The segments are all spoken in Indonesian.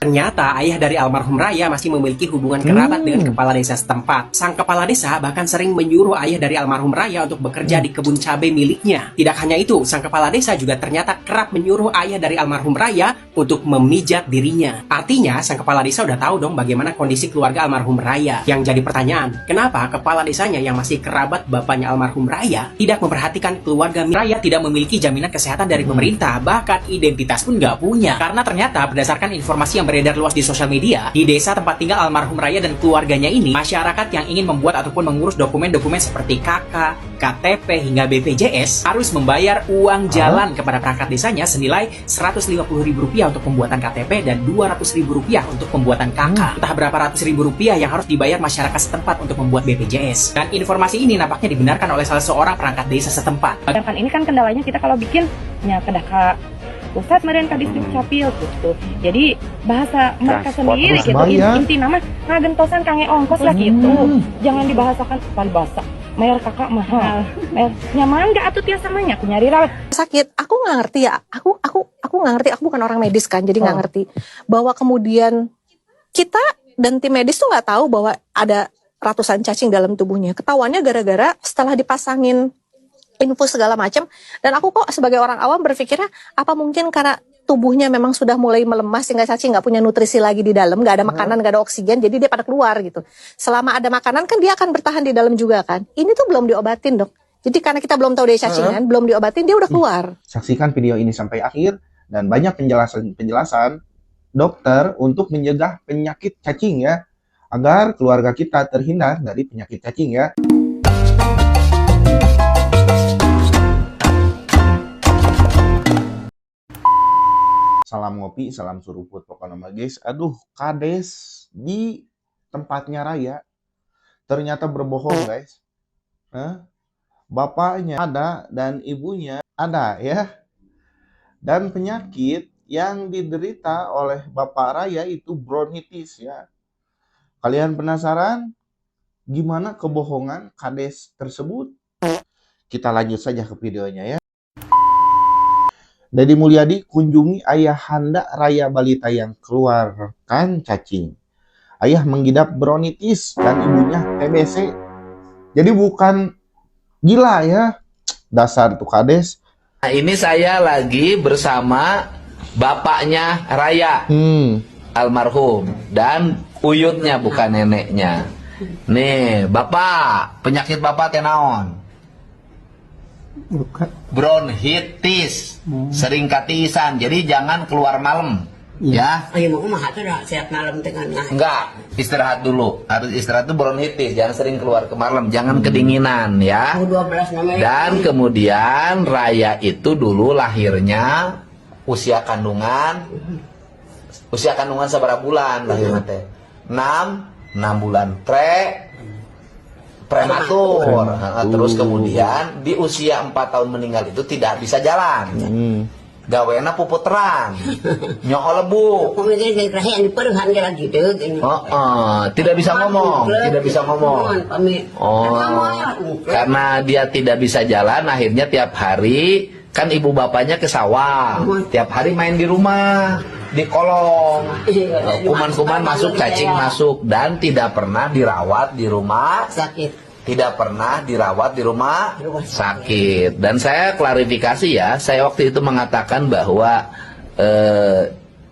Ternyata ayah dari almarhum Raya masih memiliki hubungan kerabat dengan kepala desa setempat. Sang kepala desa bahkan sering menyuruh ayah dari almarhum Raya untuk bekerja di kebun cabai miliknya. Tidak hanya itu, sang kepala desa juga ternyata kerap menyuruh ayah dari almarhum Raya untuk memijat dirinya. Artinya, sang kepala desa udah tahu dong bagaimana kondisi keluarga almarhum Raya. Yang jadi pertanyaan, kenapa kepala desanya yang masih kerabat bapaknya almarhum Raya tidak memperhatikan keluarga Raya tidak memiliki jaminan kesehatan dari pemerintah, bahkan identitas pun nggak punya. Karena ternyata berdasarkan informasi yang beredar luas di sosial media, di desa tempat tinggal almarhum Raya dan keluarganya ini, masyarakat yang ingin membuat ataupun mengurus dokumen-dokumen seperti KK, KTP, hingga BPJS harus membayar uang jalan kepada perangkat desanya senilai Rp150.000 untuk pembuatan KTP dan Rp200.000 untuk pembuatan KK. Entah berapa ratus ribu rupiah yang harus dibayar masyarakat setempat untuk membuat BPJS. Dan informasi ini nampaknya dibenarkan oleh salah seorang perangkat desa setempat. Sedangkan ini kan kendalanya kita kalau bikin kedah ke pusat meren ka distrik Capil gitu. Jadi bahasa mereka sendiri gitu. Inti nama ngagentosan kange ongkos lah gitu. Jangan dibahasakan paling bahasa. Mayar kakak mahal. Mayar nyaman gak atuh tiasa mah aku nyari rawat. Sakit. Aku nggak ngerti ya. Aku nggak ngerti. Aku bukan orang medis kan, jadi nggak ngerti bahwa kemudian kita dan tim medis tuh nggak tahu bahwa ada ratusan cacing dalam tubuhnya. Ketahuannya gara-gara setelah dipasangin infus segala macam, dan aku kok sebagai orang awam berpikirnya apa mungkin karena tubuhnya memang sudah mulai melemah sehingga cacing nggak punya nutrisi lagi di dalam, nggak ada makanan, nggak ada oksigen, jadi dia pada keluar gitu. Selama ada makanan kan dia akan bertahan di dalam juga kan. Ini tuh belum diobatin dok. Jadi karena kita belum tahu dia cacingan, belum diobatin dia udah keluar. Saksikan video ini sampai akhir dan banyak penjelasan dokter untuk mencegah penyakit cacing ya, agar keluarga kita terhindar dari penyakit cacing ya. Salam ngopi, salam suruput pokoknya mah guys. Aduh, kades di tempatnya Raya ternyata berbohong guys. Bapaknya ada dan ibunya ada ya. Dan penyakit yang diderita oleh Bapak Raya itu bronkitis ya. Kalian penasaran gimana kebohongan kades tersebut? Kita lanjut saja ke videonya ya. Deddy Mulyadi kunjungi ayahanda Raya balita yang keluarkan cacing. Ayah mengidap bronkitis dan ibunya TBC. Jadi bukan gila ya. Dasar tuh kades. Nah, ini saya lagi bersama bapaknya Raya, almarhum, dan uyutnya bukan neneknya. Nih, bapak, penyakit bapak tenaon? Bronkitis, sering katisan, jadi jangan keluar malam, ya. Ayo mau mah atuh sehat malam tengah. Enggak, istirahat dulu. Harus istirahat itu bronkitis, jangan sering keluar ke malam, jangan kedinginan, ya. 12 namanya. Dan kemudian Raya itu dulu lahirnya usia kandungan seberapa bulan lahirnya teh? 6 bulan prematur. Terus kemudian di usia 4 tahun meninggal itu tidak bisa jalan. Gawena puputeran, nyokol lebu. Tidak bisa ngomong, karena dia tidak bisa jalan, akhirnya tiap hari kan ibu bapaknya ke sawah, tiap hari main di rumah, di kolong, kuman-kuman masuk, cacing masuk, dan tidak pernah dirawat di rumah sakit. Tidak pernah dirawat di rumah sakit. Dan saya klarifikasi ya, saya waktu itu mengatakan bahwa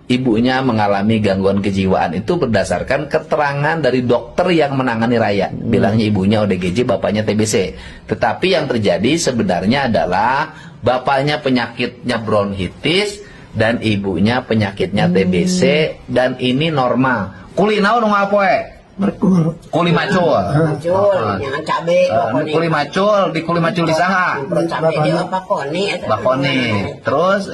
ibunya mengalami gangguan kejiwaan itu berdasarkan keterangan dari dokter yang menangani Raya. Bilangnya ibunya ODGJ, bapaknya TBC. Tetapi yang terjadi sebenarnya adalah bapaknya penyakitnya bronkitis dan ibunya penyakitnya TBC, dan ini normal. Kulinau nu ngapoe? Kuli macul. Jangan cabe, kuli macul, di kuli macul di saha? Cabe dia bakoni. Bakoni. Terus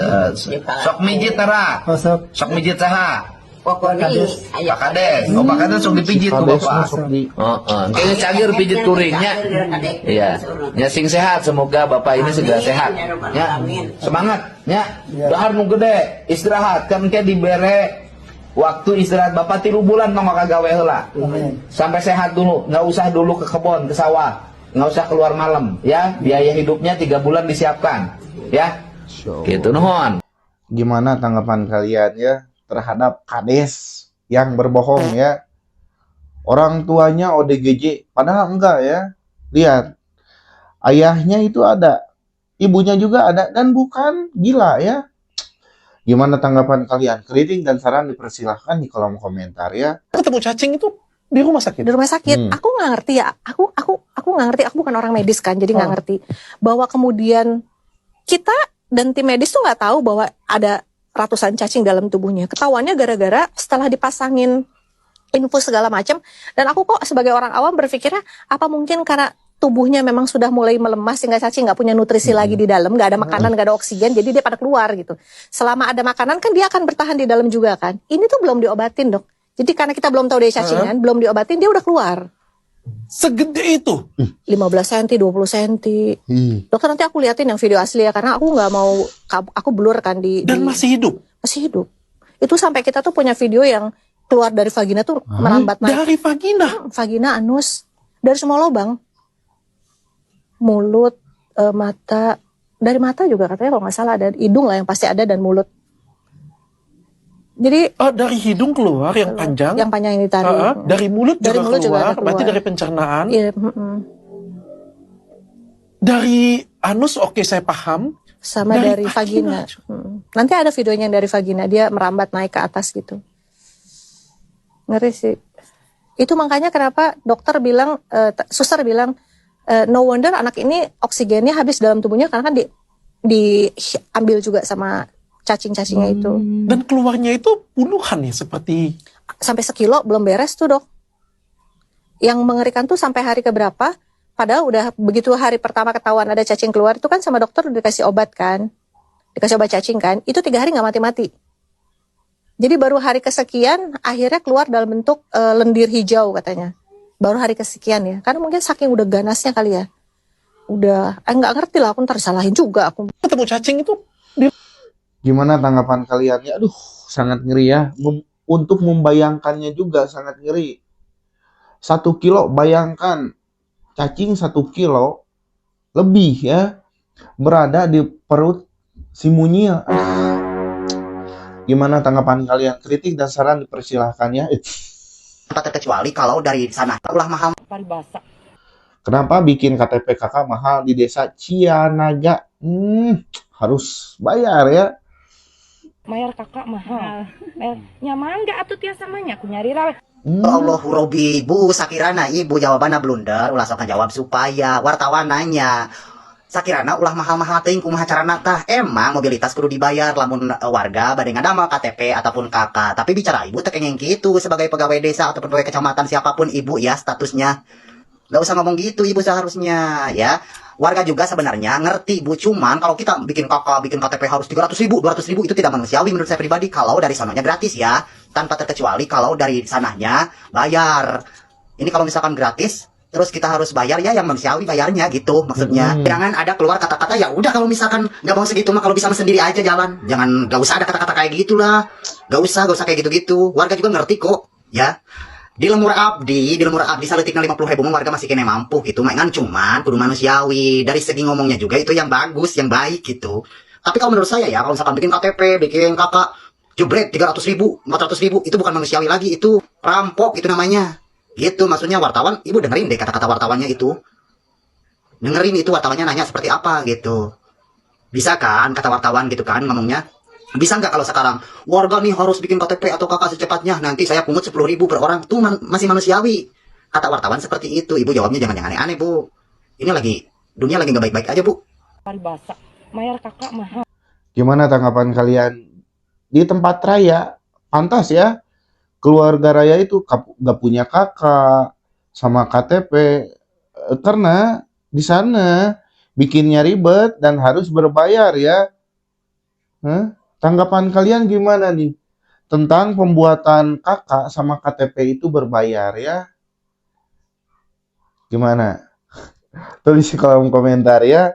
sok mijit tara. Sok mijit saha? Bakoni. Pak Kades. Oh, Pak Kades sok dipijit ku Bapak. Kayaknya cagir pijit kuringnya. Iya. Ya sing sehat, semoga Bapak ini segera sehat. Ya. Semangat, ya. Dahar nu gede, istirahat kan kayak dibere waktu istirahat Bapak 3 bulan mah kagawe heula. Sampai sehat dulu, nggak usah dulu ke kebun, ke sawah. Nggak usah keluar malam, ya. Biaya hidupnya 3 bulan disiapkan, ya. Gitu nuhun. Gimana tanggapan kalian ya terhadap kades yang berbohong ya. Orang tuanya ODGJ, padahal enggak ya. Lihat, ayahnya itu ada, ibunya juga ada, dan bukan gila ya. Gimana tanggapan kalian? Kritik dan saran dipersilahkan di kolom komentar ya. Ketemu cacing itu di rumah sakit. Di rumah sakit. Aku nggak ngerti ya. Aku nggak ngerti. Aku bukan orang medis kan, jadi nggak ngerti bahwa kemudian kita dan tim medis tuh nggak tahu bahwa ada ratusan cacing dalam tubuhnya. Ketahuannya gara-gara setelah dipasangin infus segala macam. Dan aku kok sebagai orang awam berpikirnya apa mungkin karena tubuhnya memang sudah mulai melemas sehingga cacing nggak punya nutrisi lagi di dalam, nggak ada makanan, nggak ada oksigen, jadi dia pada keluar gitu. Selama ada makanan kan dia akan bertahan di dalam juga kan. Ini tuh belum diobatin, Dok. Jadi karena kita belum tahu dia cacingan, belum diobatin dia udah keluar. Segede itu. 15 cm, 20 cm. Dokter nanti aku liatin yang video asli ya, karena aku nggak mau, aku blur kan Dan masih hidup. Masih hidup. Itu sampai kita tuh punya video yang keluar dari vagina tuh merambat naik. Dari vagina? Vagina, anus, dari semua lubang. Mulut, mata, dari mata juga katanya kalau nggak salah ada, hidung lah yang pasti ada, dan mulut. Jadi dari hidung keluar yang panjang. Yang panjang yang ditarik. Dari mulut dari juga mulut keluar, juga keluar. Berarti dari pencernaan. Iya, Dari anus oke saya paham. sama dari vagina. Nanti ada videonya yang dari vagina, dia merambat naik ke atas gitu. Ngeri sih. Itu makanya kenapa dokter bilang, suster bilang, no wonder anak ini oksigennya habis dalam tubuhnya karena kan diambil juga sama cacing-cacingnya itu. Dan keluarnya itu puluhan ya, seperti sampai sekilo belum beres tuh, Dok. Yang mengerikan tuh sampai hari keberapa, padahal udah begitu hari pertama ketahuan ada cacing keluar itu kan sama dokter udah dikasih obat kan, dikasih obat cacing kan, itu 3 hari nggak mati-mati. Jadi baru hari kesekian akhirnya keluar dalam bentuk lendir hijau katanya. Baru hari kesekian ya, karena mungkin saking udah ganasnya kali ya. Udah, nggak ngerti lah, aku ntar salahin juga aku. Ketemu cacing itu. Gimana tanggapan kalian? Ya, aduh, sangat ngeri ya. Untuk membayangkannya juga sangat ngeri. 1 kilo, bayangkan cacing 1 kilo lebih ya berada di perut si monyet. Gimana tanggapan kalian? Kritik dan saran dipersilahkan ya. Tak terkecuali kalau dari sana ulah mahal. Paribasa. Kenapa bikin KTP kakak mahal di desa Cianaga? Harus bayar ya. Mayar kakak mahal. Nyaman gak atuh tiasa samanya aku nyari rawe. Allahu Robi, Bu sakirana ibu jawabannya blunder, ulah sok jawab supaya wartawan nanya. Sakirana ulah mahal-mahal teuing kumaha carana tah? Emang mobilitas kudu dibayar lamun warga bade ngadamel KTP ataupun KK. Tapi bicara ibu teh kenging gitu sebagai pegawai desa ataupun pegawai kecamatan siapapun ibu ya statusnya. Gak usah ngomong gitu ibu seharusnya ya. Warga juga sebenarnya ngerti Bu, cuman kalau kita bikin KK, bikin KTP harus 300.000, 200.000 itu tidak manusiawi menurut saya pribadi. Kalau dari sananya gratis ya, tanpa terkecuali kalau dari sananya bayar. Ini kalau misalkan gratis, terus kita harus bayar ya yang manusiawi bayarnya gitu maksudnya. Jangan ada keluar kata-kata ya udah kalau misalkan nggak mau segitu mah kalau bisa sendiri aja jalan. Jangan, gak usah ada kata-kata kayak gitulah. Gak usah kayak gitu-gitu. Warga juga ngerti kok ya. Di lemur abdi saletikna 50.000 warga masih kena mampu gitu. Mainan cuman kudu manusiawi. Dari segi ngomongnya juga itu yang bagus, yang baik gitu. Tapi kalau menurut saya ya, kalau misalkan bikin KTP, bikin kakak, jebret 300.000, 400.000, itu bukan manusiawi lagi, itu rampok itu namanya. Gitu maksudnya wartawan, ibu dengerin deh kata-kata wartawannya itu. Dengerin itu wartawannya nanya seperti apa gitu. Bisa kan kata wartawan gitu kan ngomongnya. Bisa nggak kalau sekarang warga nih harus bikin KTP atau KK secepatnya, nanti saya pungut 10.000 per orang, tuh masih manusiawi. Kata wartawan seperti itu. Ibu jawabnya jangan yang aneh-aneh Bu. Ini dunia lagi nggak baik-baik aja Bu. Paribasa. Mayar kakak mahal. Gimana tanggapan kalian? Di tempat raya pantas ya keluarga raya itu gak punya kakak sama KTP karena di sana bikinnya ribet dan harus berbayar ya. Tanggapan kalian gimana nih tentang pembuatan kakak sama KTP itu berbayar ya? Gimana? Tulis di kolom komentar ya.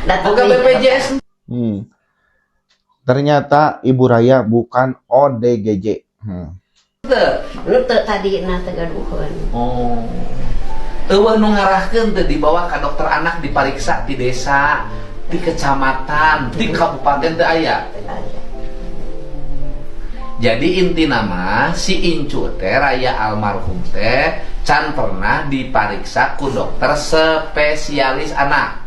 Bukan BPJS. Ternyata Ibu Raya bukan ODGJ. Lu tadi nate gaduhan. Oh. Eueuh nu ngarahkeun teh dibawa ka dokter anak dipariksa di desa, di kecamatan, di kabupaten teh aya. Jadi inti nama si Incu teh raya almarhum teh can pernah dipariksa ku dokter spesialis anak.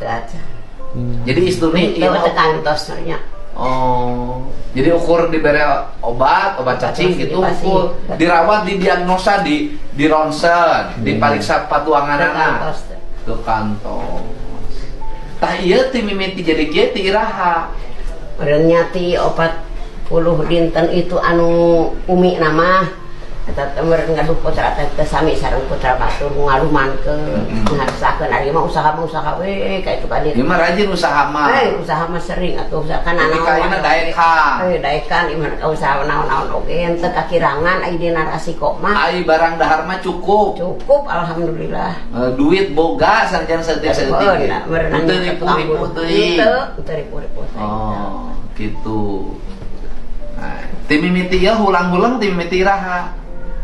Jadi istri ini kantornya. oh, jadi ukur diberi obat cacing gitu, ukur dirawat, didiagnosa, di ronsen, dipariksa patuangan anak ke kantor. Tah ieu ti mimiti jadi kieu ti iraha. Nyati opat puluh dinten itu anu umi nama eta teh meureun ngaduh putra teh sami sareng putra batur ngalumankeun ngarusakeun ari mah usaha we ka itu ka dieu. Ieu mah rajin usaha mah. Usaha mah sering atuh usaha kana naon. Kaina daekan. Daekan iman ka usaha naon-naon oge teu kakirangan aya dina rasiko mah. Ai barang dahar mah cukup. Cukup alhamdulillah. Duit boga sarjan saeutik-saeutik. Teu ripu-ripu teuing. Teu ripu-ripu. Oh, gitu. Nah, tim mimiti ya hulang-hulang tim mimiti iraha.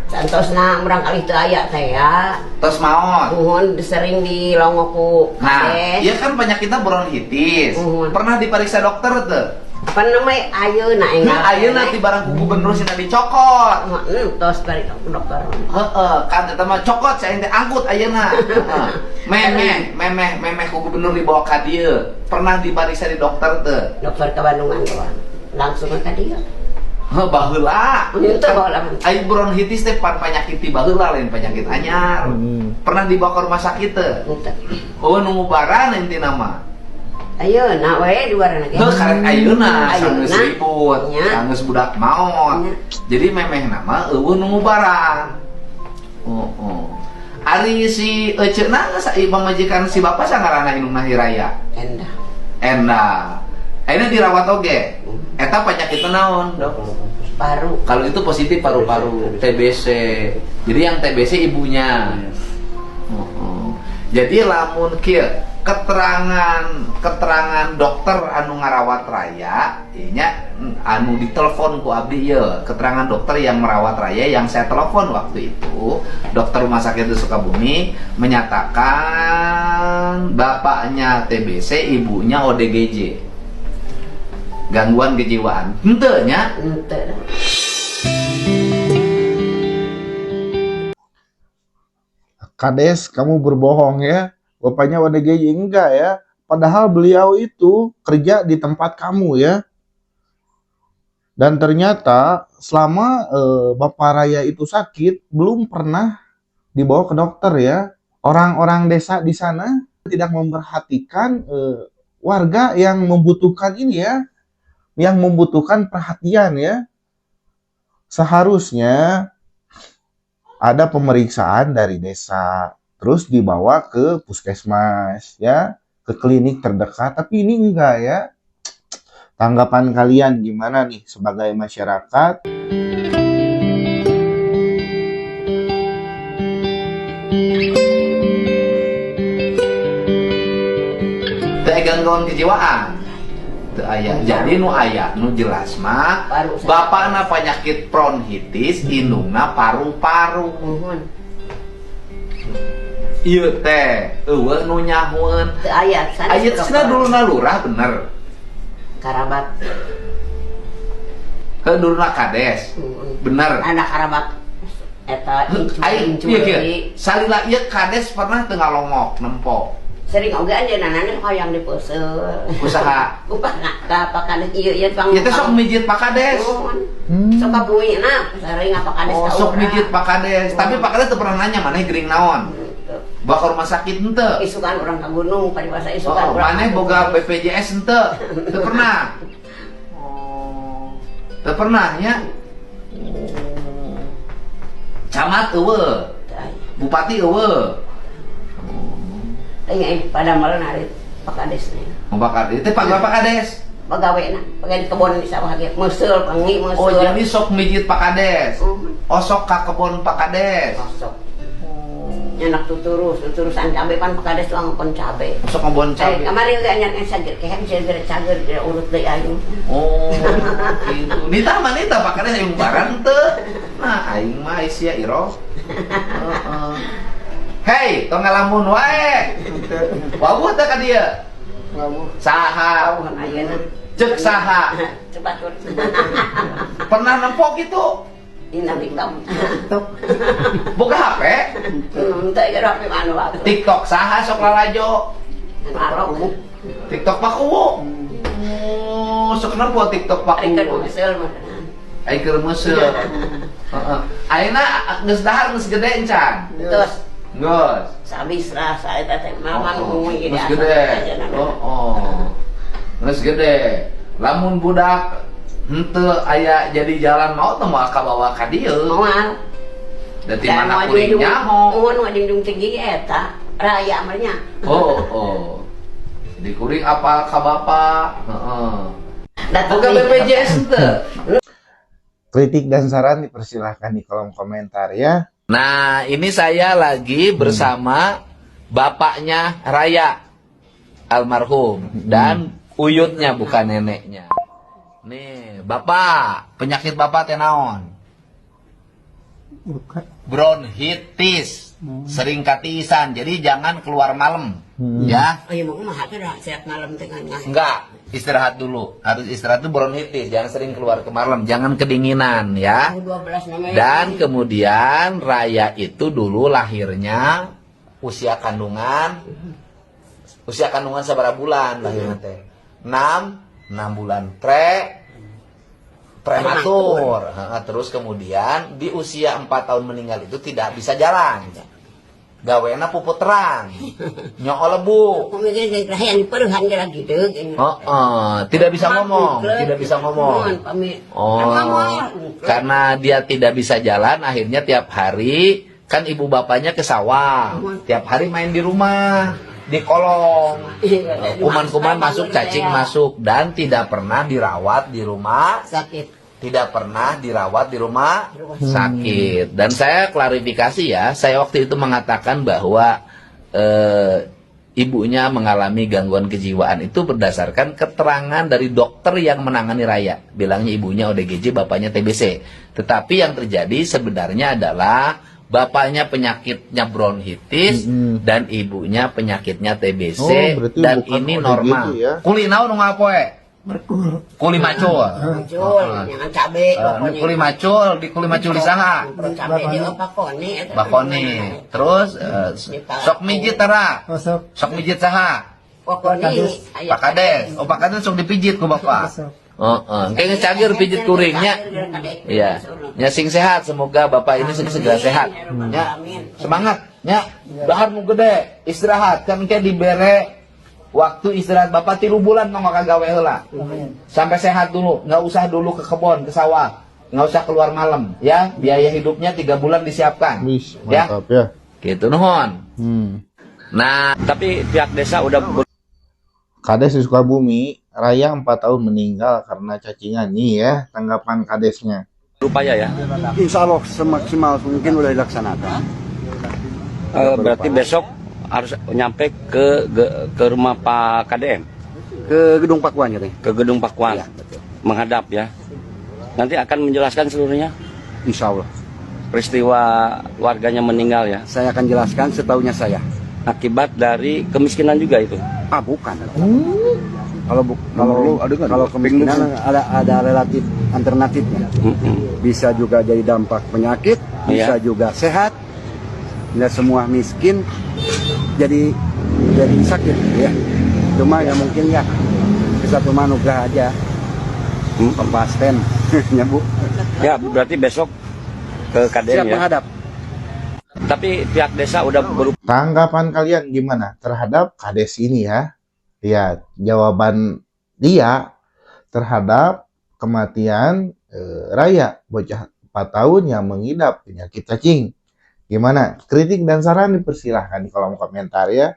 Santosna urang kali teu aya teh ya. Tos maot. Nuhun sering dilongo ku Nah, kades. ieu kan penyakitna bronkitis. Pernah diperiksa dokter teu? Apa namanya ayeuna enggal. Ayeuna ti barang ku gubernur cenah dicokot. Tos bari ka dokter. Heeh, kan eta mah cokot saya teh angkut ayeuna. Memeh ku gubernur dibawa ka dieu. Pernah diperiksa di dokter teu? Dokter ke Bandungan doang. Langsung ka dieu. Baheula. Itu baheula. Ai bronkitis teh penyakit ti baheula lain penyakit anyar. Pernah dibawa ke rumah sakit teu? Oh, nu ngubaran intina mah. Ayeuna we duaran ge. Heuh karek ayeuna Ayeuna. sanes ribut, sanes budak maot. Jadi memeh nama eueuh nu ngubaran. Ari si eceuna geus pamajikan si bapak sangaranna indungna Hiraya. Endah. Ayeuna dirawat oge. Eta penyakitna naon, Dok? Paru. Kalau itu positif paru-paru, TBC. Jadi yang TBC ibunya. Jadi lamun kieu keterangan dokter anu ngarawat raya, nya anu ditelepon ku abdi ieu, keterangan dokter yang merawat raya yang saya telepon waktu itu, dokter rumah sakit Sukabumi menyatakan bapaknya TBC, ibunya ODGJ. Gangguan kejiwaan. Henteu nya? Henteu. Kades, kamu berbohong ya. Bapaknya ODGJ enggak ya. Padahal beliau itu kerja di tempat kamu ya. Dan ternyata selama Bapak Raya itu sakit, belum pernah dibawa ke dokter ya. Orang-orang desa di sana tidak memperhatikan warga yang membutuhkan ini ya. Yang membutuhkan perhatian ya. Seharusnya ada pemeriksaan dari desa, terus dibawa ke puskesmas ya, ke klinik terdekat, tapi ini enggak ya. Tanggapan kalian gimana nih sebagai masyarakat? Teh gangguan kejiwaan. Teu aya. Jadi nu aya nu jelas mah bapakna penyakit bronkitis, indungna paru-paru. Ieu teh eueuh nu nyahoeun. Teu aya. Aya cenah duluna lurah bener. Karabat. Heuh duluna kades. Bener. Anak karabat. Eta incu. Ieu salila ieu kades pernah teu ngalongok nempo. Sering oge anjeunna hoyong dipeuseul. Usaha. Upana ka pakades ieu pang. Ieu teh sok mijit Pak Kades. Sok kabuyina sering Pak Kades ka. Sok mijit Pak Kades. Tapi Pak Kades teu pernah nanya maneh gering naon. Bawa ke rumah sakit henteu. Isukan orang ke gunung, paribasa isukan. Maneh boga BPJS henteu. Teu pernah. Teu pernah nya. Camat eueuh. Bupati eueuh. Tanya pada malam hari Pak Kades nih. Pak Kades, itu Pak Kades. Pegawai di kebun di sawah gitu, mesul, pengi, mesul. Oh jadi sok mijit Pak Kades. Oh sok ka kebun Pak Kades. Sok. Nyanak tuturusan cabe pan Pak Kades tuang pun cabe. Sok kebun cabe. Kemarin gak nyak sagir, kayak bisa cager urut deh ayu. Oh, gitu. Nita mana nita Pak Kades yang barang tuh. Nah, aing mah isia iro. Hei, tong ngalamun wae. Wawuh teh ka dieu. Wawuh. Saha? Ayeuna Cek saha. Cebatur. Pernah nempok itu? Ina TikTok. Buka HP? Tak kira HP mana waktu. TikTok saha sok lalajo. Arok. TikTok paku. Oh, sok kenapa TikTok paku? Ikan mesel makanan. Ai keur meuseuh. Heeh. Ayeuna geus dahar geus gede encan. Terus Geus. sabis lah saya teh maman ngomong gini. Geus gede. Oh. Geus gede. Lamun budak henteu aya jadi jalan mau teh moal kabawa ka dieu. Moal. Dadi mana kuring nyaho. Mun wading tinggi eta raya amarnya. Oh. Di kuring apal ka bapak. Heeh. Datang Buka BPJS teu. Kritik dan saran dipersilahkan di kolom komentar ya. Nah, ini saya lagi bersama bapaknya Raya almarhum dan uyutnya bukan neneknya. Nih, Bapak, penyakit Bapak teh naon? Bronkitis. Sering katisan, jadi jangan keluar malam. Ya. Oh iya mau mah teh sehat malam teh kan. Enggak, istirahat dulu. Harus istirahat itu bronkitis, jangan sering keluar ke malam, jangan kedinginan ya. 12 namanya. Dan kemudian Raya itu dulu lahirnya usia kandungan sabaraha bulan lahirnya teh? 6 bulan prematur. Terus kemudian di usia 4 tahun meninggal itu tidak bisa jalan. Gawena puputeran, nyok lebu. Tidak bisa ngomong, karena dia tidak bisa jalan, akhirnya tiap hari kan ibu bapaknya ke sawah, tiap hari main di rumah, di kolong, kuman-kuman masuk, cacing masuk, dan tidak pernah dirawat di rumah Sakit. tidak pernah dirawat di rumah sakit. Dan saya klarifikasi ya, saya waktu itu mengatakan bahwa ibunya mengalami gangguan kejiwaan itu berdasarkan keterangan dari dokter yang menangani Raya. Bilangnya ibunya ODGJ, bapaknya TBC. Tetapi yang terjadi sebenarnya adalah bapaknya penyakitnya bronkitis dan ibunya penyakitnya TBC, dan ini normal. Ya? Kuli naon nu ngapoe? Kuli macul. Jangan cabe. Kuli macul, di kuli macul di saha? Cabe di Bakoni. Terus sok mijit tara. Sok mijit saha? Bakoni. Pak Kades. Oh, Pak Kades sok dipijit ku Bapak. Kayaknya cagir pijit kuringnya. Iya. Ya sing sehat, semoga Bapak ini segera sehat. Ya. Semangat, ya. Dahar nu gede, istirahat kan kayak dibere waktu istirahat Bapak 3 bulan mah kagawe heula. Sampai sehat dulu, nggak usah dulu ke kebun, ke sawah. Nggak usah keluar malam, ya. Biaya hidupnya 3 bulan disiapkan. Mantap ya. Gitu nuhun. Nah, tapi pihak desa udah Kades di Sukabumi, Raya 4 tahun meninggal karena cacingan nih ya. Tanggapan Kadesnya. berupaya ya. Insya Allah semaksimal mungkin udah dilaksanakan. Berarti besok harus nyampe ke rumah Pak KDM, Ke gedung Pakuan ya, ke gedung Pakuan, menghadap ya. Nanti akan menjelaskan seluruhnya. Insya Allah. Peristiwa warganya meninggal ya. Saya akan jelaskan setahunya saya. Akibat dari kemiskinan juga itu. Ah bukan. Kalau kemiskinan ada relatif alternatifnya. Bisa juga jadi dampak penyakit, bisa juga sehat. Tidak semua miskin jadi sakit ya. Cuma ya mungkin ya satu manugrah aja. Pasten ya Bu. Ya berarti besok ke KDM siap ya. menghadap. Tapi pihak desa udah Tanggapan kalian gimana terhadap Kades ini ya? Lihat jawaban dia terhadap kematian Raya, bocah 4 tahun yang mengidap penyakit cacing. Gimana? Kritik dan saran dipersilahkan di kolom komentar ya.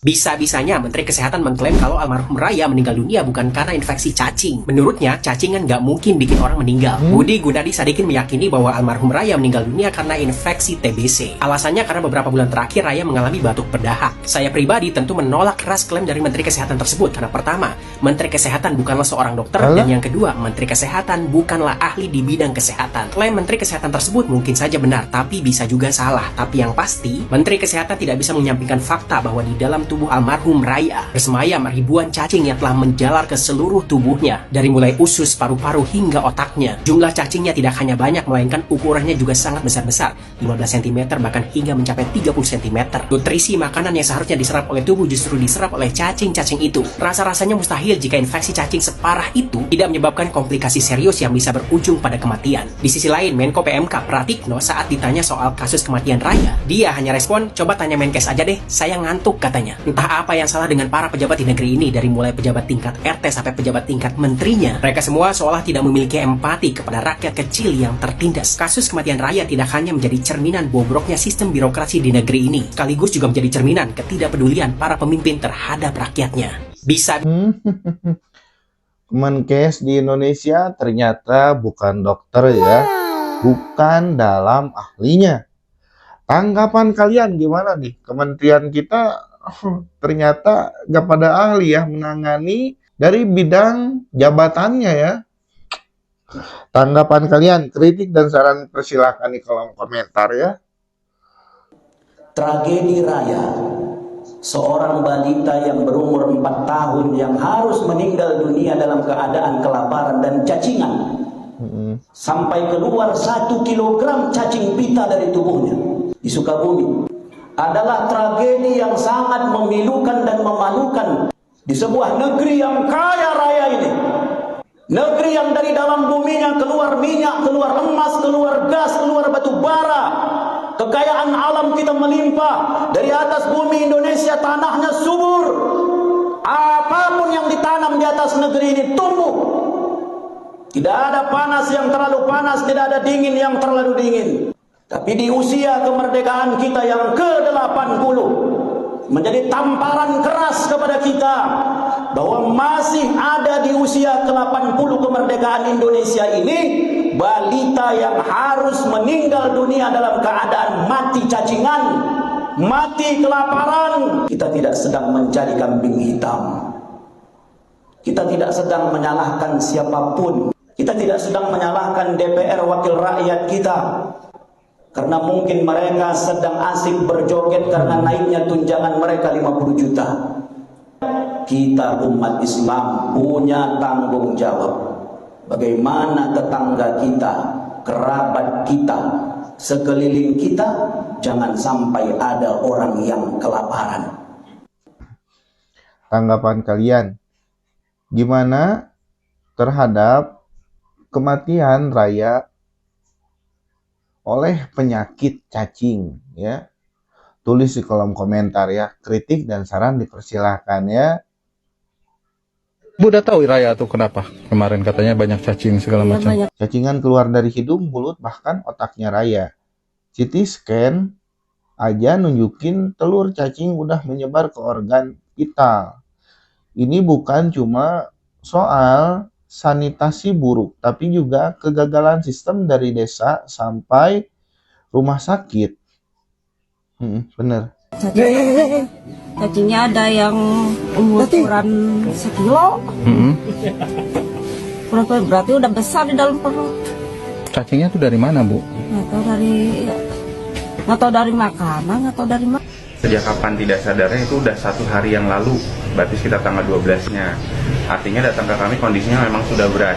Bisa-bisanya Menteri Kesehatan mengklaim kalau almarhum Raya meninggal dunia bukan karena infeksi cacing. Menurutnya, cacingan nggak mungkin bikin orang meninggal. Budi Gunadi Sadikin meyakini bahwa almarhum Raya meninggal dunia karena infeksi TBC. Alasannya karena beberapa bulan terakhir Raya mengalami batuk berdahak. Saya pribadi tentu menolak keras klaim dari Menteri Kesehatan tersebut karena pertama, Menteri Kesehatan bukanlah seorang dokter, dan yang kedua, Menteri Kesehatan bukanlah ahli di bidang kesehatan. Klaim Menteri Kesehatan tersebut mungkin saja benar, tapi bisa juga salah. Tapi yang pasti, Menteri Kesehatan tidak bisa menyampingkan fakta bahwa di dalam tubuh almarhum Raya bersemayam ribuan cacing yang telah menjalar ke seluruh tubuhnya, dari mulai usus, paru-paru hingga otaknya. Jumlah cacingnya tidak hanya banyak, melainkan ukurannya juga sangat besar-besar, 15 cm bahkan hingga mencapai 30 cm. Nutrisi makanan yang seharusnya diserap oleh tubuh justru diserap oleh cacing-cacing itu. Rasa-rasanya mustahil jika infeksi cacing separah itu tidak menyebabkan komplikasi serius yang bisa berujung pada kematian. Di sisi lain, Menko PMK Pratikno saat ditanya soal kasus kematian Raya, dia hanya respon, "Coba tanya Menkes aja deh, saya ngantuk," katanya. Entah apa yang salah dengan para pejabat di negeri ini, dari mulai pejabat tingkat RT sampai pejabat tingkat menterinya. Mereka semua seolah tidak memiliki empati kepada rakyat kecil yang tertindas. Kasus kematian Raya tidak hanya menjadi cerminan bobroknya sistem birokrasi di negeri ini, sekaligus juga menjadi cerminan ketidakpedulian para pemimpin terhadap rakyatnya. Bisa Menkes di Indonesia ternyata bukan dokter ya, bukan dalam ahlinya. Tanggapan kalian gimana nih? Kementerian kita ternyata gak pada ahli ya menangani dari bidang jabatannya ya. Tanggapan kalian, kritik dan saran persilahkan di kolom komentar ya. Tragedi Raya, seorang balita yang berumur 4 tahun yang harus meninggal dunia dalam keadaan kelaparan dan cacingan, sampai keluar 1 kilogram cacing pita dari tubuhnya di Sukabumi, adalah tragedi yang sangat memilukan dan memalukan di sebuah negeri yang kaya raya ini. Negeri yang dari dalam buminya keluar minyak, keluar emas, keluar gas, keluar batu bara. Kekayaan alam kita melimpah. Dari atas bumi Indonesia tanahnya subur. Apapun yang ditanam di atas negeri ini tumbuh. Tidak ada panas yang terlalu panas, tidak ada dingin yang terlalu dingin. Tapi di usia kemerdekaan kita yang ke-80, menjadi tamparan keras kepada kita bahwa masih ada di usia ke-80 kemerdekaan Indonesia ini balita yang harus meninggal dunia dalam keadaan mati cacingan, mati kelaparan. Kita tidak sedang mencari kambing hitam. Kita tidak sedang menyalahkan siapapun. Kita tidak sedang menyalahkan DPR wakil rakyat kita. Karena mungkin mereka sedang asik berjoget karena naiknya tunjangan mereka 50 juta. Kita umat Islam punya tanggung jawab. Bagaimana tetangga kita, kerabat kita, sekeliling kita, jangan sampai ada orang yang kelaparan. Tanggapan kalian gimana terhadap kematian Raya oleh penyakit cacing ya? Tulis di kolom komentar ya. Kritik dan saran dipersilahkan ya. Bu udah tahu Raya tuh kenapa? Kemarin katanya banyak cacing segala macam. Cacingan keluar dari hidung, mulut, bahkan otaknya Raya. CT scan aja nunjukin telur cacing udah menyebar ke organ vital. Ini bukan cuma soal sanitasi buruk, tapi juga kegagalan sistem dari desa sampai rumah sakit. Bener. Cacingnya ada yang ukuran sekilo. Berarti udah besar di dalam perut. Cacingnya tuh dari mana, Bu? Nggak tahu dari makanan, nggak tahu dari mana. Sejak kapan tidak sadarnya itu udah 1 hari yang lalu, berarti sekitar tanggal 12-nya. Artinya datang ke kami kondisinya memang sudah berat,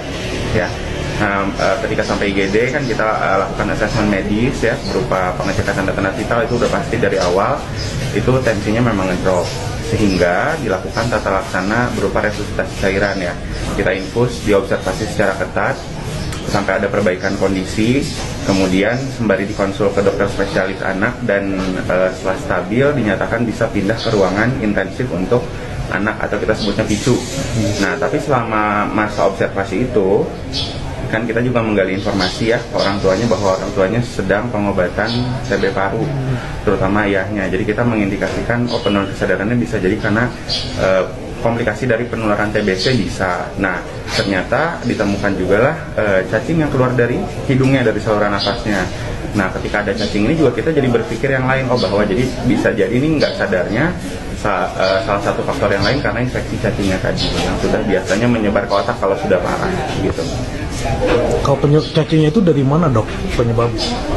ya. Nah, ketika sampai IGD kan kita lakukan asesmen medis ya, berupa pengecekan tanda-tanda vital, itu udah pasti dari awal itu tensinya memang ngedrop, sehingga dilakukan tata laksana berupa resusitasi cairan ya. Kita infus, diobservasi secara ketat sampai ada perbaikan kondisi, kemudian sembari dikonsul ke dokter spesialis anak, dan setelah stabil dinyatakan bisa pindah ke ruangan intensif untuk anak atau kita sebutnya PICU. Nah, tapi selama masa observasi itu kan kita juga menggali informasi ya ke orang tuanya, bahwa orang tuanya sedang pengobatan TB paru, terutama ayahnya. Jadi kita mengindikasikan penurunan kesadarannya bisa jadi karena komplikasi dari penularan TBC bisa. Nah, ternyata ditemukan juga lah cacing yang keluar dari hidungnya, dari saluran nafasnya. Nah, ketika ada cacing ini juga kita jadi berpikir yang lain, bahwa jadi bisa jadi ini nggak sadarnya salah satu faktor yang lain karena infeksi cacingnya tadi yang sudah biasanya menyebar ke otak kalau sudah parah gitu. Kalau cacingnya itu dari mana, Dok? Penyebab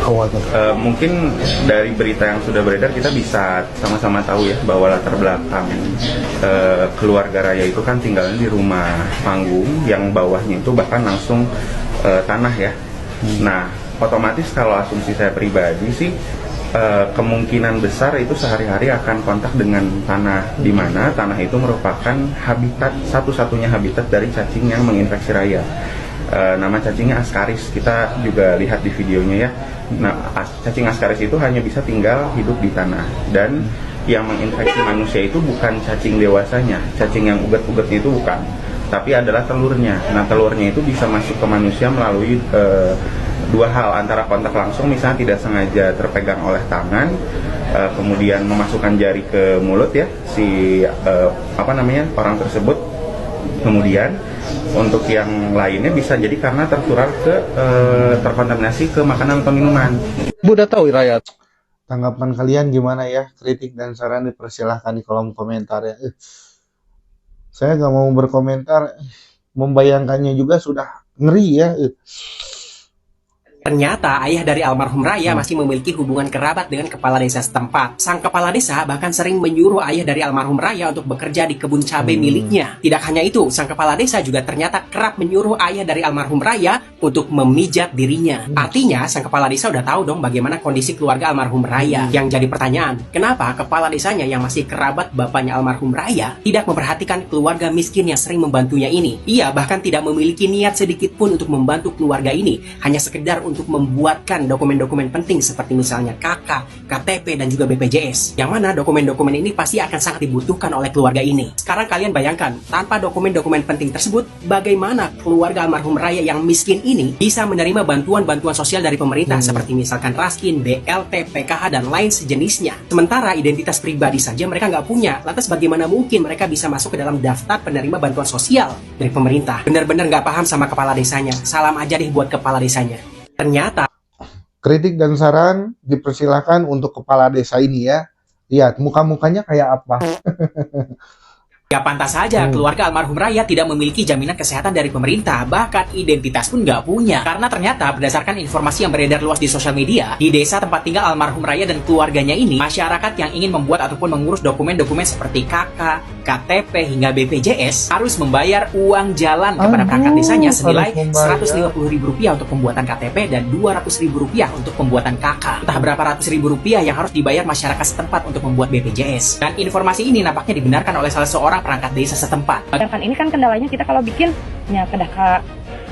awalnya? Mungkin dari berita yang sudah beredar kita bisa sama-sama tahu ya bahwa latar belakang keluarga Raya itu kan tinggalnya di rumah panggung yang bawahnya itu bahkan langsung tanah ya. Nah, otomatis kalau asumsi saya pribadi sih kemungkinan besar itu sehari-hari akan kontak dengan tanah, di mana tanah itu merupakan habitat satu-satunya habitat dari cacing yang menginfeksi Raya. Nama cacingnya Ascaris, kita juga lihat di videonya ya. Nah, cacing Ascaris itu hanya bisa tinggal hidup di tanah, dan yang menginfeksi manusia itu bukan cacing dewasanya, cacing yang uget-ugetnya itu bukan, tapi adalah telurnya. Nah, telurnya itu bisa masuk ke manusia melalui dua hal, antara kontak langsung, misalnya tidak sengaja terpegang oleh tangan, kemudian memasukkan jari ke mulut ya si orang tersebut. Kemudian untuk yang lainnya bisa jadi karena tertular terkontaminasi ke makanan atau minuman. Bu udah tahu Raya. Tanggapan kalian gimana ya? Kritik dan saran dipersilahkan di kolom komentar ya. Saya nggak mau berkomentar, membayangkannya juga sudah ngeri ya. Ternyata ayah dari almarhum Raya masih memiliki hubungan kerabat dengan kepala desa setempat. Sang kepala desa bahkan sering menyuruh ayah dari almarhum Raya untuk bekerja di kebun cabai miliknya. Tidak hanya itu, sang kepala desa juga ternyata kerap menyuruh ayah dari almarhum Raya untuk memijat dirinya. Artinya, sang kepala desa udah tahu dong bagaimana kondisi keluarga almarhum Raya. Yang jadi pertanyaan, kenapa kepala desanya yang masih kerabat bapaknya almarhum Raya tidak memperhatikan keluarga miskin yang sering membantunya ini? Ia bahkan tidak memiliki niat sedikit pun untuk membantu keluarga ini, hanya sekedar untuk membuatkan dokumen-dokumen penting seperti misalnya KK, KTP, dan juga BPJS. Yang mana dokumen-dokumen ini pasti akan sangat dibutuhkan oleh keluarga ini. Sekarang kalian bayangkan, tanpa dokumen-dokumen penting tersebut, bagaimana keluarga almarhum Raya yang miskin ini bisa menerima bantuan-bantuan sosial dari pemerintah seperti misalkan Raskin, BLT, PKH, dan lain sejenisnya. Sementara identitas pribadi saja mereka nggak punya. Lantas bagaimana mungkin mereka bisa masuk ke dalam daftar penerima bantuan sosial dari pemerintah? Benar-benar nggak paham sama kepala desanya. Salam aja deh buat kepala desanya. Ternyata kritik dan saran dipersilahkan untuk kepala desa ini ya. Lihat muka-mukanya kayak apa. ya pantas saja keluarga almarhum Raya tidak memiliki jaminan kesehatan dari pemerintah, bahkan identitas pun nggak punya. Karena ternyata berdasarkan informasi yang beredar luas di sosial media, di desa tempat tinggal almarhum Raya dan keluarganya ini, masyarakat yang ingin membuat ataupun mengurus dokumen-dokumen seperti KK, KTP, hingga BPJS harus membayar uang jalan kepada perangkat desanya senilai Rp150.000 untuk pembuatan KTP dan Rp200.000 untuk pembuatan KK. Entah berapa ratus ribu rupiah yang harus dibayar masyarakat setempat untuk membuat BPJS. Dan informasi ini nampaknya dibenarkan oleh salah seorang perangkat desa setempat. Sedangkan ini kan kendalanya kita kalau bikin kedah ke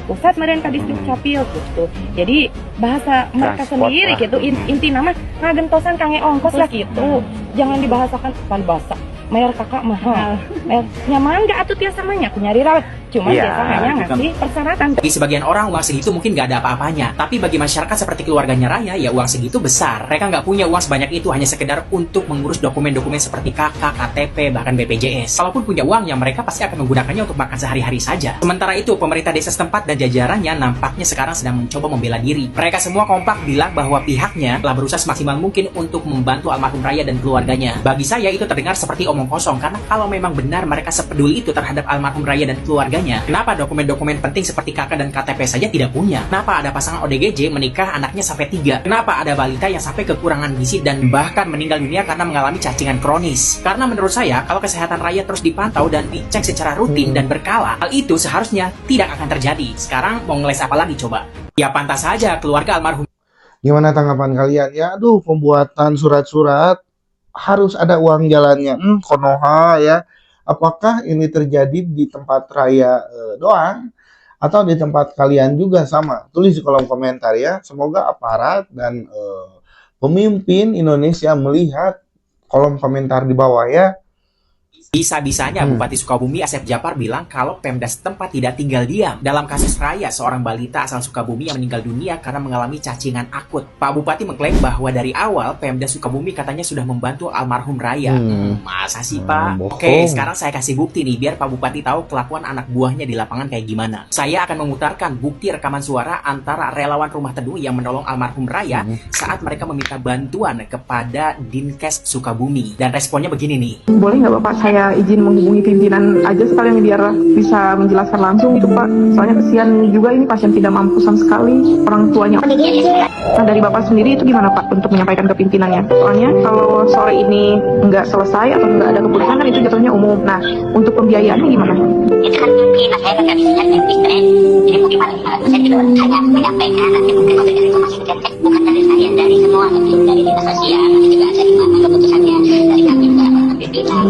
pusat meren ke distrik capil gitu. Jadi bahasa mereka sendiri gitu, inti nama ngagentosan kange ongkos lah gitu. Jangan dibahasakan bahasa mayar kakak mahal. Nyaman gak atuh tiasa namanya aku nyari rawat. Cuma biasa hanya ngasih persyaratan. Bagi sebagian orang uang segitu mungkin gak ada apa-apanya, tapi bagi masyarakat seperti keluarganya Raya, ya uang segitu besar. Mereka nggak punya uang sebanyak itu hanya sekedar untuk mengurus dokumen-dokumen seperti KK, KTP, bahkan BPJS. Kalaupun punya uang, ya mereka pasti akan menggunakannya untuk makan sehari-hari saja. Sementara itu, pemerintah desa setempat dan jajarannya nampaknya sekarang sedang mencoba membela diri. Mereka semua kompak bilang bahwa pihaknya telah berusaha semaksimal mungkin untuk membantu almarhum Raya dan keluarganya. Bagi saya itu terdengar seperti omong kosong, karena kalau memang benar mereka sepeduli itu terhadap almarhum Raya dan keluarganya, kenapa dokumen-dokumen penting seperti KK dan KTP saja tidak punya? Kenapa ada pasangan ODGJ menikah anaknya sampai 3? Kenapa ada balita yang sampai kekurangan gizi dan bahkan meninggal dunia karena mengalami cacingan kronis? Karena menurut saya, kalau kesehatan Raya terus dipantau dan dicek secara rutin dan berkala, hal itu seharusnya tidak akan terjadi. Sekarang mau ngeles apa lagi coba? Ya pantas saja keluarga almarhum. Gimana tanggapan kalian? Ya aduh, pembuatan surat-surat harus ada uang jalannya. Konoha ya. Apakah ini terjadi di tempat Raya doang atau di tempat kalian juga sama? Tulis di kolom komentar ya. Semoga aparat dan pemimpin Indonesia melihat kolom komentar di bawah ya. Bisa-bisanya Bupati Sukabumi Asep Japar bilang kalau Pemda setempat tidak tinggal diam dalam kasus Raya, seorang balita asal Sukabumi yang meninggal dunia karena mengalami cacingan akut. Pak Bupati mengklaim bahwa dari awal Pemda Sukabumi katanya sudah membantu almarhum Raya. Masa sih Pak? Oke, sekarang saya kasih bukti nih biar Pak Bupati tahu kelakuan anak buahnya di lapangan kayak gimana. Saya akan memutarkan bukti rekaman suara antara relawan Rumah Teduh yang menolong almarhum Raya saat mereka meminta bantuan kepada Dinkes Sukabumi. Dan responnya begini nih. Boleh nggak Bapak saya izin menghubungi pimpinan aja sekalian biar bisa menjelaskan langsung itu Pak. Soalnya kesian juga ini pasien tidak mampu sama sekali, orang tuanya. Nah dari Bapak sendiri itu gimana Pak untuk menyampaikan ke pimpinannya? Soalnya kalau sore ini nggak selesai atau nggak ada keputusan kan itu jatuhnya umum. Nah untuk pembiayaannya gimana? Itu kan pimpinan saya nggak bisa jadi mau gimana saya juga hanya menyampaikan nanti mungkin memberikan informasi bukan dari saya, dari semua, dari dinas sosial nanti juga saya gimana keputusannya dari kami juga pimpinan.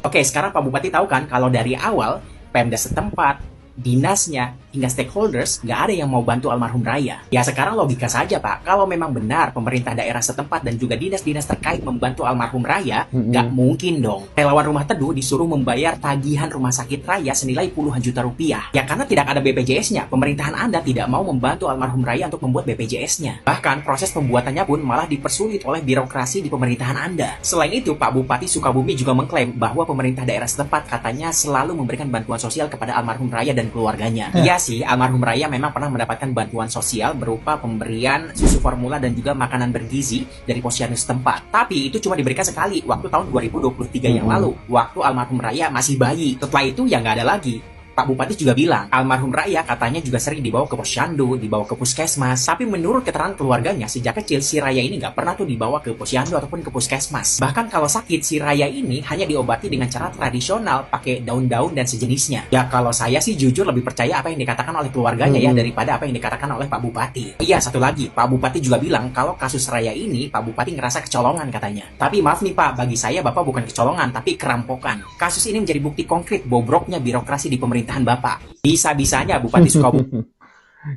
Oke, sekarang Pak Bupati tahu kan kalau dari awal Pemda setempat, dinasnya, hingga stakeholders nggak ada yang mau bantu almarhum Raya. Ya sekarang logika saja Pak, kalau memang benar pemerintah daerah setempat dan juga dinas-dinas terkait membantu almarhum Raya, nggak mungkin dong relawan Rumah Teduh disuruh membayar tagihan rumah sakit Raya senilai puluhan juta rupiah. Ya karena tidak ada BPJS-nya, pemerintahan Anda tidak mau membantu almarhum Raya untuk membuat BPJS-nya. Bahkan proses pembuatannya pun malah dipersulit oleh birokrasi di pemerintahan Anda. Selain itu, Pak Bupati Sukabumi juga mengklaim bahwa pemerintah daerah setempat katanya selalu memberikan bantuan sosial kepada almarhum Raya dan keluarganya. Iya sih, almarhum Raya memang pernah mendapatkan bantuan sosial berupa pemberian susu formula dan juga makanan bergizi dari posyandu setempat. Tapi itu cuma diberikan sekali waktu tahun 2023 yang lalu, waktu almarhum Raya masih bayi. Setelah itu ya nggak ada lagi. Pak Bupati juga bilang, almarhum Raya katanya juga sering dibawa ke posyandu, dibawa ke puskesmas. Tapi menurut keterangan keluarganya, sejak kecil si Raya ini nggak pernah tuh dibawa ke posyandu ataupun ke puskesmas. Bahkan kalau sakit, si Raya ini hanya diobati dengan cara tradisional, pakai daun-daun dan sejenisnya. Ya kalau saya sih jujur lebih percaya apa yang dikatakan oleh keluarganya ya, daripada apa yang dikatakan oleh Pak Bupati. Iya, satu lagi, Pak Bupati juga bilang kalau kasus Raya ini, Pak Bupati ngerasa kecolongan katanya. Tapi maaf nih Pak, bagi saya Bapak bukan kecolongan, tapi kerampokan. Kasus ini menjadi bukti konkret bobroknya birokrasi di pemerintahan Bapak. Bisa-bisanya Bupati Sukabumi.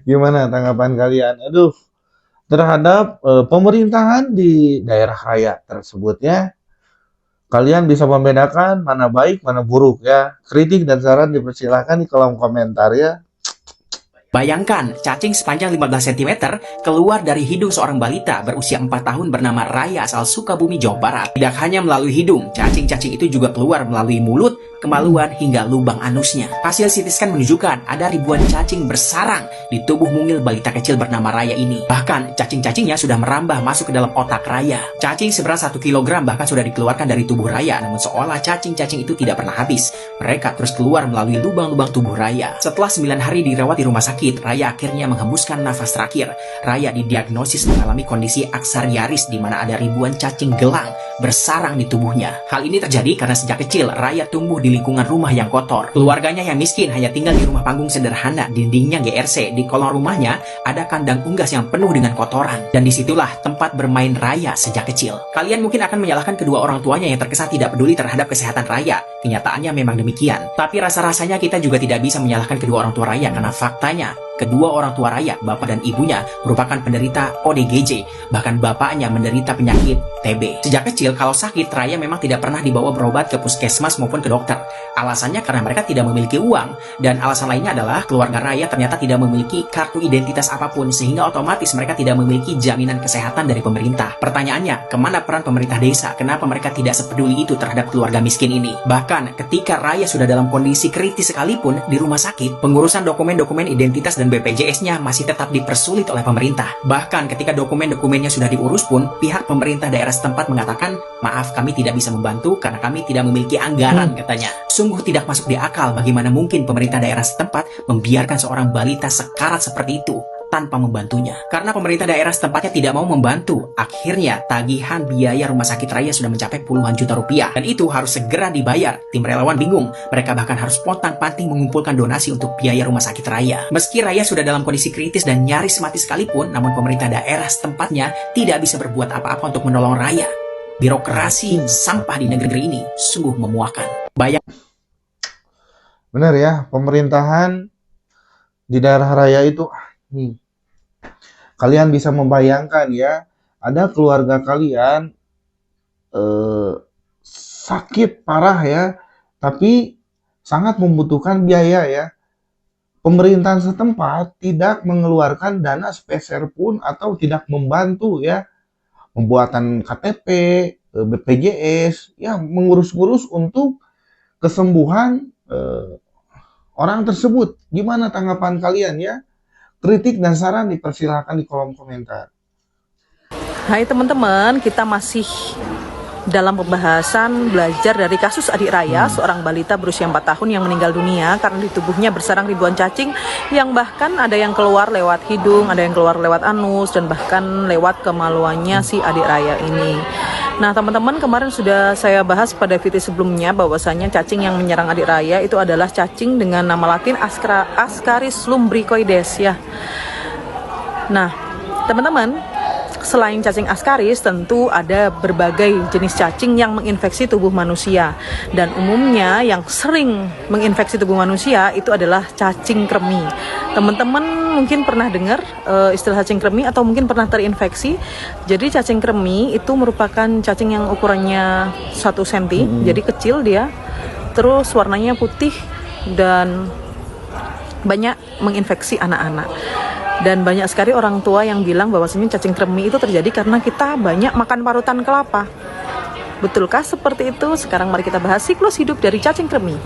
Gimana tanggapan kalian? Aduh, terhadap pemerintahan di daerah Raya tersebut ya. Kalian bisa membedakan mana baik, mana buruk ya. Kritik dan saran dipersilahkan di kolom komentar ya. Bayangkan, cacing sepanjang 15 cm keluar dari hidung seorang balita berusia 4 tahun bernama Raya asal Sukabumi, Jawa Barat. Tidak hanya melalui hidung, cacing-cacing itu juga keluar melalui mulut, kemaluan, hingga lubang anusnya. Hasil CT scan menunjukkan ada ribuan cacing bersarang di tubuh mungil balita kecil bernama Raya ini. Bahkan, cacing-cacingnya sudah merambah masuk ke dalam otak Raya. Cacing seberat 1 kg bahkan sudah dikeluarkan dari tubuh Raya, namun seolah cacing-cacing itu tidak pernah habis. Mereka terus keluar melalui lubang-lubang tubuh Raya. Setelah 9 hari dirawat di rumah sakit, Raya akhirnya menghembuskan nafas terakhir. Raya didiagnosis mengalami kondisi aksariaris di mana ada ribuan cacing gelang bersarang di tubuhnya. Hal ini terjadi karena sejak kecil Raya tumbuh di lingkungan rumah yang kotor. Keluarganya yang miskin hanya tinggal di rumah panggung sederhana, dindingnya GRC. Di kolong rumahnya ada kandang unggas yang penuh dengan kotoran. Dan disitulah tempat bermain Raya sejak kecil. Kalian mungkin akan menyalahkan kedua orang tuanya yang terkesan tidak peduli terhadap kesehatan Raya. Kenyataannya memang demikian. Tapi rasa-rasanya kita juga tidak bisa menyalahkan kedua orang tua Raya karena faktanya kedua orang tua Raya, bapak dan ibunya, merupakan penderita ODGJ. Bahkan bapaknya menderita penyakit TB. Sejak kecil, kalau sakit, Raya memang tidak pernah dibawa berobat ke puskesmas maupun ke dokter. Alasannya karena mereka tidak memiliki uang. Dan alasan lainnya adalah keluarga Raya ternyata tidak memiliki kartu identitas apapun, sehingga otomatis mereka tidak memiliki jaminan kesehatan dari pemerintah. Pertanyaannya, kemana peran pemerintah desa? Kenapa mereka tidak sepeduli itu terhadap keluarga miskin ini? Bahkan, ketika Raya sudah dalam kondisi kritis sekalipun di rumah sakit, pengurusan dokumen-dokumen identitas dan BPJS-nya masih tetap dipersulit oleh pemerintah. Bahkan ketika dokumen-dokumennya sudah diurus pun, pihak pemerintah daerah setempat mengatakan, maaf kami tidak bisa membantu karena kami tidak memiliki anggaran katanya. Sungguh tidak masuk di akal bagaimana mungkin pemerintah daerah setempat membiarkan seorang balita sekarat seperti itu tanpa membantunya. Karena pemerintah daerah setempatnya tidak mau membantu, akhirnya tagihan biaya rumah sakit Raya sudah mencapai puluhan juta rupiah. Dan itu harus segera dibayar. Tim relawan bingung. Mereka bahkan harus pontang-panting mengumpulkan donasi untuk biaya rumah sakit Raya. Meski Raya sudah dalam kondisi kritis dan nyaris mati sekalipun, namun pemerintah daerah setempatnya tidak bisa berbuat apa-apa untuk menolong Raya. Birokrasi sampah di negeri ini sungguh memuakkan. Benar ya, pemerintahan di daerah Raya itu kalian bisa membayangkan ya, ada keluarga kalian sakit parah ya, tapi sangat membutuhkan biaya ya. Pemerintahan setempat tidak mengeluarkan dana sepeser pun atau tidak membantu ya, pembuatan KTP, BPJS, ya mengurus-ngurus untuk kesembuhan orang tersebut. Gimana tanggapan kalian ya? Kritik dan saran dipersilahkan di kolom komentar. Hai teman-teman, kita masih dalam pembahasan belajar dari kasus adik Raya, seorang balita berusia 4 tahun yang meninggal dunia karena di tubuhnya bersarang ribuan cacing yang bahkan ada yang keluar lewat hidung, ada yang keluar lewat anus, dan bahkan lewat kemaluannya si adik Raya ini. Nah teman-teman, kemarin sudah saya bahas pada video sebelumnya bahwasanya cacing yang menyerang adik Raya itu adalah cacing dengan nama latin Ascaris lumbricoides ya. Nah teman-teman, selain cacing Ascaris, tentu ada berbagai jenis cacing yang menginfeksi tubuh manusia. Dan umumnya yang sering menginfeksi tubuh manusia itu adalah cacing kremi. Teman-teman mungkin pernah dengar istilah cacing kremi atau mungkin pernah terinfeksi. Jadi cacing kremi itu merupakan cacing yang ukurannya 1 cm, jadi kecil dia. Terus warnanya putih dan banyak menginfeksi anak-anak. Dan banyak sekali orang tua yang bilang bahwasanya cacing kremi itu terjadi karena kita banyak makan parutan kelapa. Betulkah seperti itu? Sekarang mari kita bahas siklus hidup dari cacing kremi.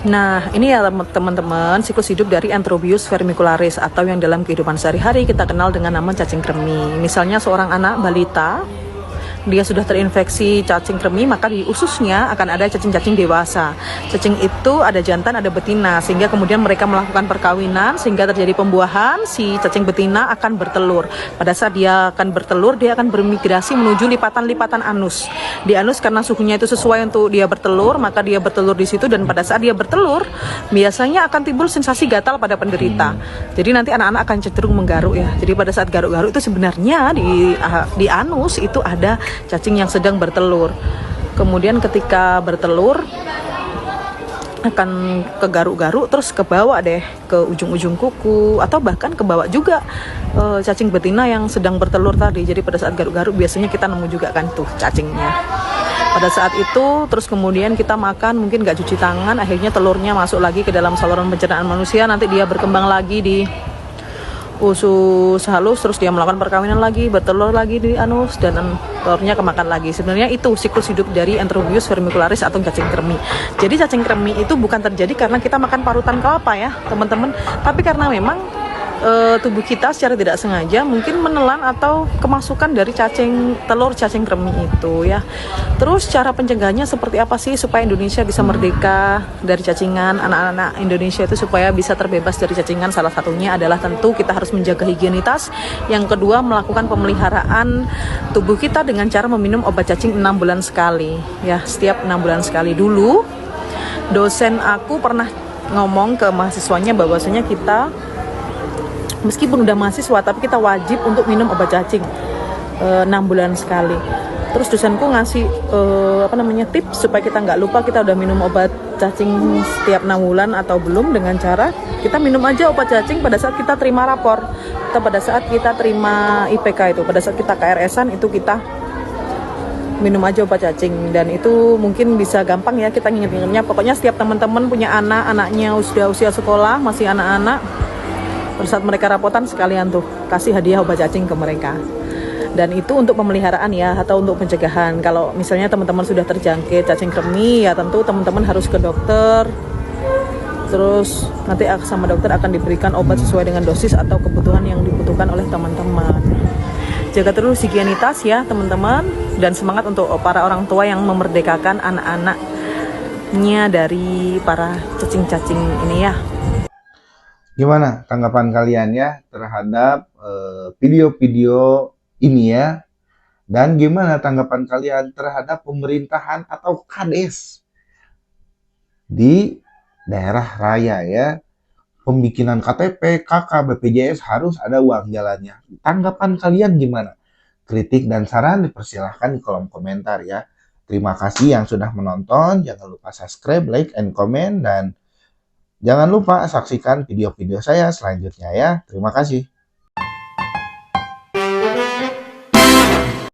Nah, ini ya teman-teman, siklus hidup dari Enterobius vermicularis atau yang dalam kehidupan sehari-hari kita kenal dengan nama cacing kremi. Misalnya seorang anak balita, dia sudah terinfeksi cacing kremi, maka di ususnya akan ada cacing-cacing dewasa. Cacing itu ada jantan, ada betina, sehingga kemudian mereka melakukan perkawinan, sehingga terjadi pembuahan. Si cacing betina akan bertelur. Pada saat dia akan bertelur, dia akan bermigrasi menuju lipatan-lipatan anus. Di anus karena suhunya itu sesuai untuk dia bertelur, maka dia bertelur di situ. Dan pada saat dia bertelur, biasanya akan timbul sensasi gatal pada penderita. Jadi nanti anak-anak akan cenderung menggaruk ya. Jadi pada saat garuk-garuk itu sebenarnya di anus itu ada cacing yang sedang bertelur. Kemudian ketika bertelur akan ke garuk-garuk, terus ke bawah deh ke ujung-ujung kuku, atau bahkan ke bawah juga cacing betina yang sedang bertelur tadi. Jadi pada saat garuk-garuk biasanya kita nemu juga kan tuh cacingnya. Pada saat itu terus kemudian kita makan, mungkin nggak cuci tangan, akhirnya telurnya masuk lagi ke dalam saluran pencernaan manusia. Nanti dia berkembang lagi di usus halus, terus dia melakukan perkawinan lagi, bertelur lagi di anus, dan telurnya kemakan lagi. Sebenarnya itu siklus hidup dari Enterobius vermicularis atau cacing kremi. Jadi cacing kremi itu bukan terjadi karena kita makan parutan kelapa ya teman-teman, tapi karena memang tubuh kita secara tidak sengaja mungkin menelan atau kemasukan dari telur cacing kremi itu ya. Terus cara pencegahannya seperti apa sih supaya Indonesia bisa merdeka dari cacingan, anak-anak Indonesia itu supaya bisa terbebas dari cacingan? Salah satunya adalah tentu kita harus menjaga higienitas. Yang kedua, melakukan pemeliharaan tubuh kita dengan cara meminum obat cacing 6 bulan sekali ya, setiap 6 bulan sekali. Dulu dosen aku pernah ngomong ke mahasiswanya bahwasanya kita meskipun udah mahasiswa tapi kita wajib untuk minum obat cacing 6 bulan sekali. Terus dosenku ngasih tips supaya kita nggak lupa kita udah minum obat cacing setiap 6 bulan atau belum, dengan cara kita minum aja obat cacing pada saat kita terima rapor atau pada saat kita terima IPK itu, pada saat kita KRS-an itu kita minum aja obat cacing. Dan itu mungkin bisa gampang ya kita nginget-ngingetnya. Pokoknya setiap teman-teman punya anaknya sudah usia sekolah, masih anak-anak, pada saat mereka rapotan sekalian tuh kasih hadiah obat cacing ke mereka. Dan itu untuk pemeliharaan ya, atau untuk pencegahan. Kalau misalnya teman-teman sudah terjangkit cacing kremi ya tentu teman-teman harus ke dokter. Terus nanti sama dokter akan diberikan obat sesuai dengan dosis atau kebutuhan yang dibutuhkan oleh teman-teman. Jaga terus higienitas ya teman-teman, dan semangat untuk para orang tua yang memerdekakan anak-anaknya dari para cacing-cacing ini ya. Gimana tanggapan kalian ya terhadap video-video ini ya? Dan gimana tanggapan kalian terhadap pemerintahan atau Kades di daerah raya ya? Pembikinan KTP, KK, BPJS harus ada uang jalannya. Tanggapan kalian gimana? Kritik dan saran dipersilahkan di kolom komentar ya. Terima kasih yang sudah menonton. Jangan lupa subscribe, like, and comment. Dan jangan lupa saksikan video-video saya selanjutnya ya. Terima kasih.